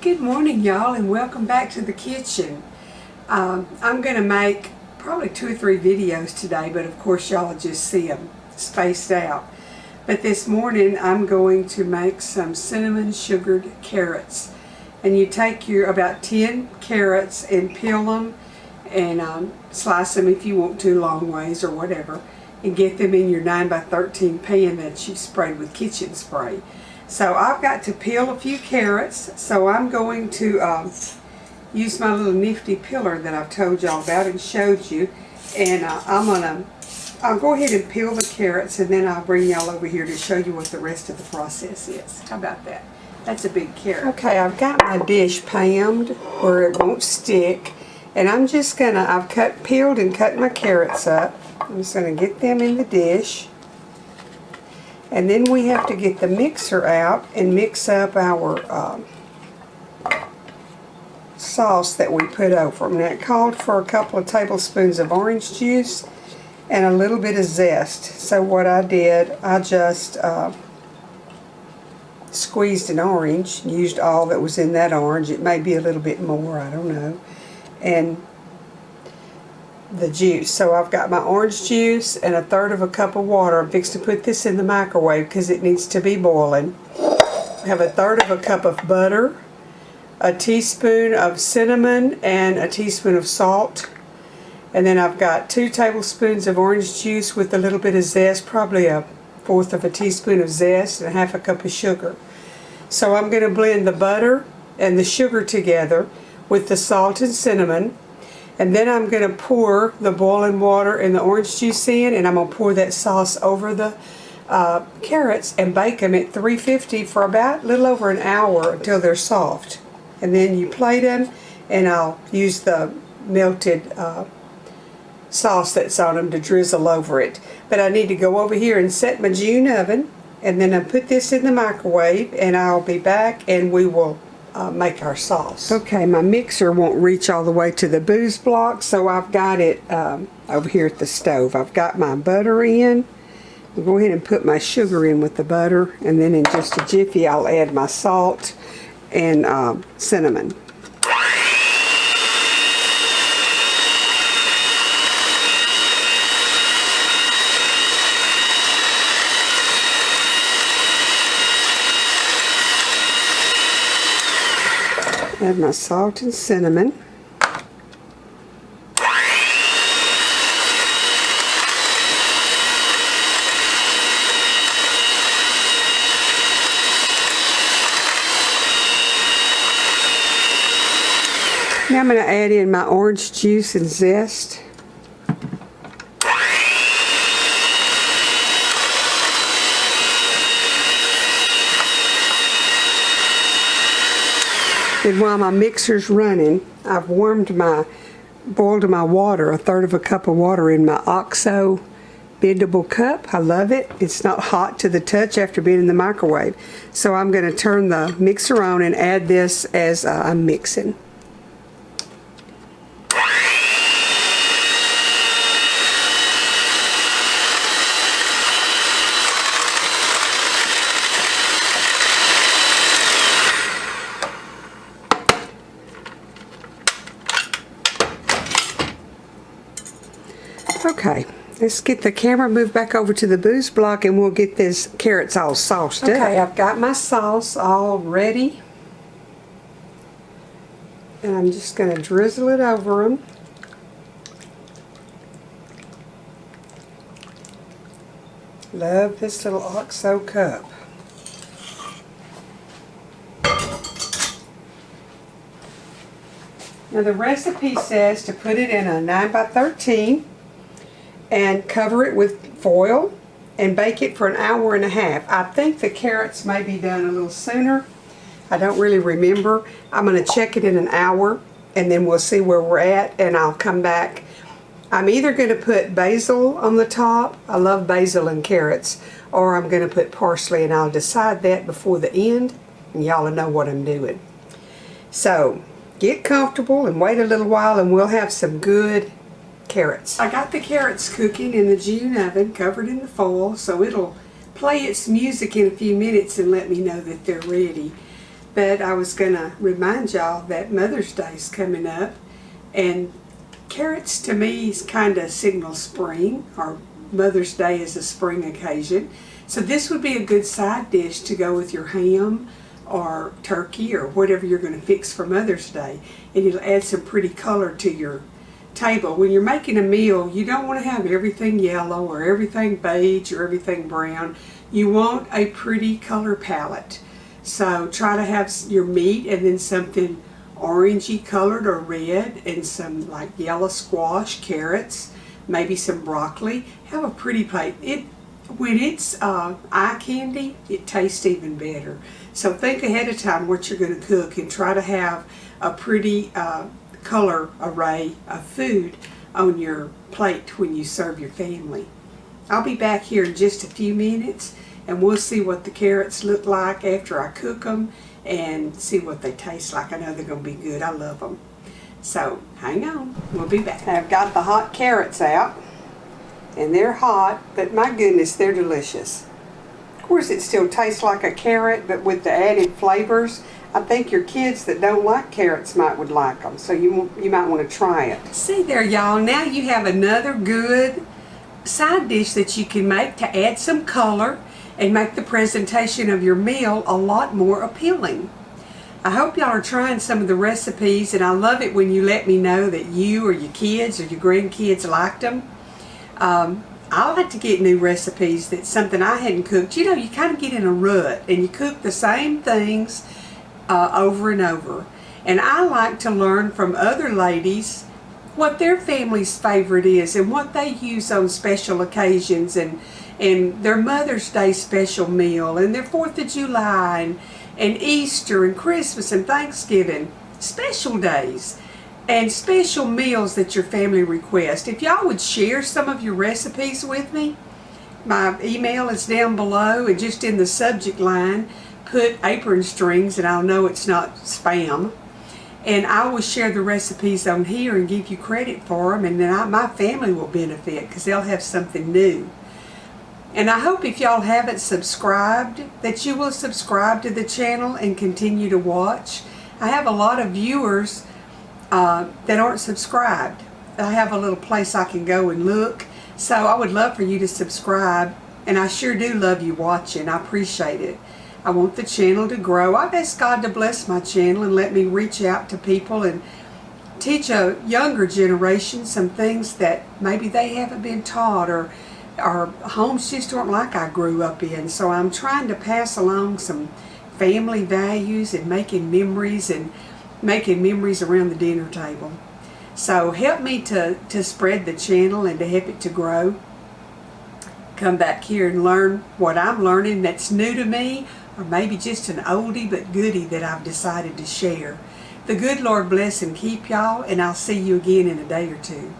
Good morning, y'all, and welcome back to the kitchen. I'm going to make probably 2 or 3 videos today, but of course y'all just see them spaced out. But this morning I'm going to make some cinnamon sugared carrots. And you take your about 10 carrots and peel them and slice them if you want to long ways or whatever, and get them in your 9x13 pan that you sprayed with kitchen spray. So I've got to peel a few carrots, so I'm going to use my little nifty peeler that I've told y'all about and showed you, and I'll go ahead and peel the carrots, and then I'll bring y'all over here to show you what the rest of the process is. How about that? That's a big carrot. Okay, I've got my dish panned where it won't stick, and I've peeled and cut my carrots up. I'm just going to get them in the dish. And then we have to get the mixer out and mix up our sauce that we put over them. Now it called for a couple of tablespoons of orange juice and a little bit of zest. So what I did, I just squeezed an orange, used all that was in that orange. It may be a little bit more, I don't know. And the juice. So I've got my orange juice and 1/3 cup of water. I'm fixing to put this in the microwave because it needs to be boiling. I have 1/3 cup of butter, a teaspoon of cinnamon, and a teaspoon of salt. And then I've got 2 tablespoons of orange juice with a little bit of zest, probably 1/4 teaspoon of zest, and 1/2 cup of sugar. So I'm going to blend the butter and the sugar together with the salt and cinnamon. And then I'm going to pour the boiling water and the orange juice in, and I'm going to pour that sauce over the carrots and bake them at 350 for about a little over an hour until they're soft. And then you plate them, and I'll use the melted sauce that's on them to drizzle over it. But I need to go over here and set my June oven, and then I put this in the microwave, and I'll be back and we will make our sauce. Okay, my mixer won't reach all the way to the booze block, so I've got it over here at the stove. I've got my butter in. I'll go ahead and put my sugar in with the butter, and then in just a jiffy I'll add my salt and cinnamon. Add my salt and cinnamon. Now I'm going to add in my orange juice and zest. And while my mixer's running, I've boiled my water, 1/3 cup of water in my OXO bendable cup. I love it. It's not hot to the touch after being in the microwave. So I'm going to turn the mixer on and add this as I'm mixing. Okay, let's get the camera moved back over to the booze block, and we'll get this carrots all sauced up. Okay, I've got my sauce all ready, and I'm just going to drizzle it over them. Love this little OXO cup. Now the recipe says to put it in a 9x13 and cover it with foil and bake it for an hour and a half. I think the carrots may be done a little sooner. I don't really remember. I'm going to check it in an hour, and then we'll see where we're at, and I'll come back. I'm either going to put basil on the top. I love basil and carrots. Or I'm going to put parsley, and I'll decide that before the end, and y'all will know what I'm doing. So get comfortable and wait a little while, and we'll have some good carrots. I got the carrots cooking in the June oven, covered in the foil, so it'll play its music in a few minutes and let me know that they're ready. But I was going to remind y'all that Mother's Day is coming up, and carrots to me is kind of signal spring, or Mother's Day is a spring occasion. So this would be a good side dish to go with your ham or turkey or whatever you're going to fix for Mother's Day. And it'll add some pretty color to your table. When you're making a meal, you don't want to have everything yellow or everything beige or everything brown. You want a pretty color palette. So try to have your meat and then something orangey colored or red, and some like yellow squash, carrots, maybe some broccoli. Have a pretty plate. When it's eye candy, it tastes even better. So think ahead of time what you're going to cook and try to have a pretty color array of food on your plate when you serve your family. I'll be back here in just a few minutes, and we'll see what the carrots look like after I cook them and see what they taste like. I know they're going to be good. I love them. So hang on. We'll be back. I've got the hot carrots out, and they're hot, but my goodness, they're delicious. Of course, it still tastes like a carrot, but with the added flavors. I think your kids that don't like carrots would like them, so you might want to try it. See there, y'all. Now you have another good side dish that you can make to add some color and make the presentation of your meal a lot more appealing. I hope y'all are trying some of the recipes, and I love it when you let me know that you or your kids or your grandkids liked them. I like to get new recipes that's something I hadn't cooked. You know, you kind of get in a rut and you cook the same things over and over. And I like to learn from other ladies what their family's favorite is and what they use on special occasions, and their Mother's Day special meal, and their 4th of July, and Easter, and Christmas, and Thanksgiving, special days, and special meals that your family requests. If y'all would share some of your recipes with me, my email is down below, and just in the subject line, put apron strings, and I'll know it's not spam. And I will share the recipes on here and give you credit for them, and then my family will benefit because they'll have something new. And I hope if y'all haven't subscribed, that you will subscribe to the channel and continue to watch. I have a lot of viewers that aren't subscribed. I have a little place I can go and look. So I would love for you to subscribe, and I sure do love you watching. I appreciate it. I want the channel to grow. I've asked God to bless my channel and let me reach out to people and teach a younger generation some things that maybe they haven't been taught, or homes just aren't like I grew up in. So I'm trying to pass along some family values and making memories around the dinner table. So help me to spread the channel and to help it to grow. Come back here and learn what I'm learning that's new to me, or maybe just an oldie but goodie that I've decided to share. The good Lord bless and keep y'all, and I'll see you again in a day or two.